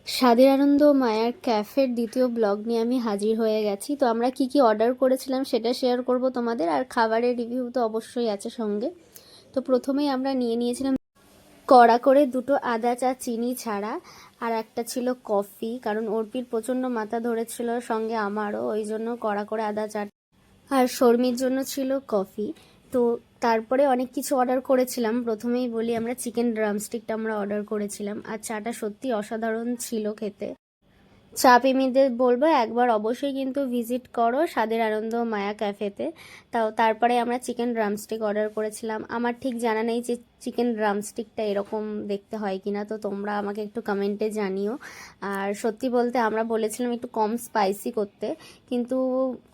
স্বাদের আনন্দ মায়ার ক্যাফের দ্বিতীয় ব্লগ নিয়ে আমি হাজির হয়ে গেছি। তো আমরা কি কি অর্ডার করেছিলাম সেটা শেয়ার করব তোমাদের, আর খাবারের রিভিউ তো অবশ্যই আছে সঙ্গে। তো প্রথমেই আমরা নিয়ে নিয়েছিলাম কড়া করে দুটো আদা চা চিনি ছাড়া, আর একটা ছিল কফি, কারণ অর্পির প্রচণ্ড মাথা ধরেছিল, সঙ্গে আমারও, ওই জন্য কড়া করে আদা চা। আর শর্মির জন্য ছিল কফি। তো তারপরে অনেক কিছু অর্ডার করেছিলাম। প্রথমেই বলি, আমরা চিকেন ড্রামস্টিকটা আমরা অর্ডার করেছিলাম, আর চাটা সত্যি অসাধারণ ছিল খেতে। চা প্রেমীদের বলবো একবার অবশ্যই কিন্তু ভিজিট করো স্বাদের আনন্দ মায়া ক্যাফেতে। তারপরে আমরা চিকেন ড্রামস্টিক অর্ডার করেছিলাম। আমার ঠিক জানা নেই যে চিকেন ড্রামস্টিকটা এরকম দেখতে হয় কিনা, তো তোমরা আমাকে একটু কমেন্টে জানিও। আর সত্যি বলতে আমরা বলেছিলাম একটু কম স্পাইসি করতে, কিন্তু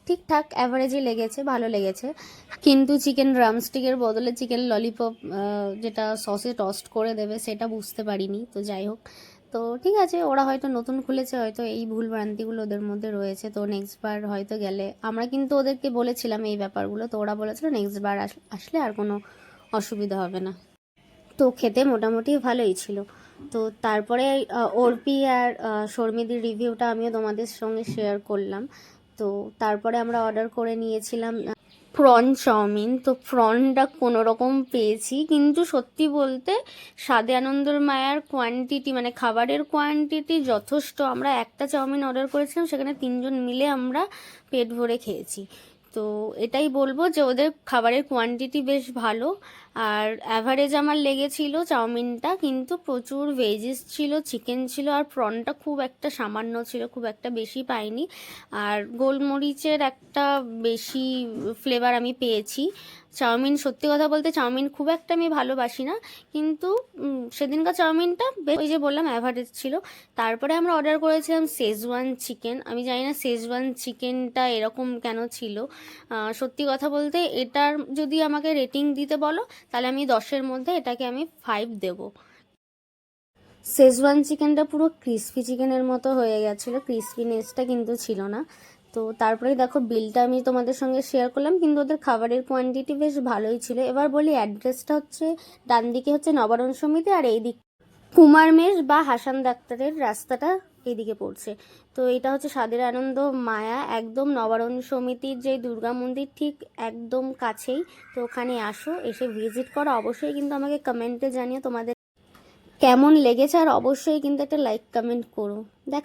ঠিকঠাক অ্যাভারেজই লেগেছে, ভালো লেগেছে। কিন্তু চিকেন ড্রামস্টিকের বদলে চিকেন ললিপপ যেটা সসে টস্ট করে দেবে সেটা বুঝতে পারিনি। তো যাই হোক, তো ঠিক আছে, ওরা হয়তো নতুন খুলেছে, হয়তো এই ভুল ভ্রান্তিগুলো ওদের মধ্যে রয়েছে। তো নেক্সট বার হয়তো গেলে, আমরা কিন্তু ওদেরকে বলেছিলাম এই ব্যাপারগুলো, তো ওরা বলেছিল নেক্সট বার আসলে আর কোনো অসুবিধা হবে না। তো খেতে মোটামুটি ভালোই ছিল। তো তারপরে অর্পি আর শর্মিদির রিভিউটা আমিও তোমাদের সঙ্গে শেয়ার করলাম। তো তারপরে আমরা অর্ডার করে নিয়েছিলাম প্রন চাউমিন। তো প্রনটা কোনো রকম পেয়েছি, কিন্তু সত্যি বলতে স্বাদে আনন্দর মায়ার কোয়ান্টিটি, মানে খাবারের কোয়ান্টিটি যথেষ্ট। আমরা একটা চাউমিন অর্ডার করেছিলাম, সেখানে 3জন মিলে আমরা পেট ভরে খেয়েছি। তো এটাই বলবো যে ওদের খাবারের কোয়ান্টিটি বেশ ভালো। আর অ্যাভারেজ আমার লেগেছিল চাউমিনটা, কিন্তু প্রচুর ভেজিস ছিল, চিকেন ছিল, আর প্রনটা খুব একটা সামান্য ছিল, খুব একটা বেশি পাইনি। আর গোলমরিচের একটা বেশি ফ্লেভার আমি পেয়েছি। চাউমিন, সত্যি কথা বলতে চাউমিন খুব একটা আমি ভালোবাসি না, কিন্তু সেদিনকার চাউমিনটা ওই যে বললাম অ্যাভারেজ ছিল। তারপরে আমরা অর্ডার করেছিলাম শেজওয়ান চিকেন। আমি জানি না শেজওয়ান চিকেনটা এরকম কেন ছিল। সত্যি কথা বলতে এটার যদি আমাকে রেটিং দিতে বলো, তাহলে আমি 10-এর মধ্যে এটাকে আমি 5 দেবো। শেজওয়ান চিকেনটা পুরো ক্রিস্পি চিকেনের মতো হয়ে গেছিলো, ক্রিস্পিনেসটা কিন্তু ছিল না। তো তারপরে দেখো বিলটা আমি তোমাদের সঙ্গে শেয়ার করলাম, কিন্তু ওদের খাবারের কোয়ান্টিটি বেশ ভালোই ছিল। এবার বলি, অ্যাড্রেসটা হচ্ছে ডান দিকে হচ্ছে নবারণ সমিতি, আর এই দিক কুমার মেশ বা হাসান ডাক্তারের রাস্তাটা এইদিকে পড়ছে। তো এটা হচ্ছে স্বাদের আনন্দ মায়া, একদম নবারণ সমিতির যে দুর্গা মন্দির ঠিক একদম কাছেই। তো ওখানে আসো, এসে ভিজিট করো অবশ্যই, কিন্তু আমাকে কমেন্টে জানিও তোমাদের কেমন লেগেছে, আর অবশ্যই কিন্তু একটা লাইক কমেন্ট করো। দেখ।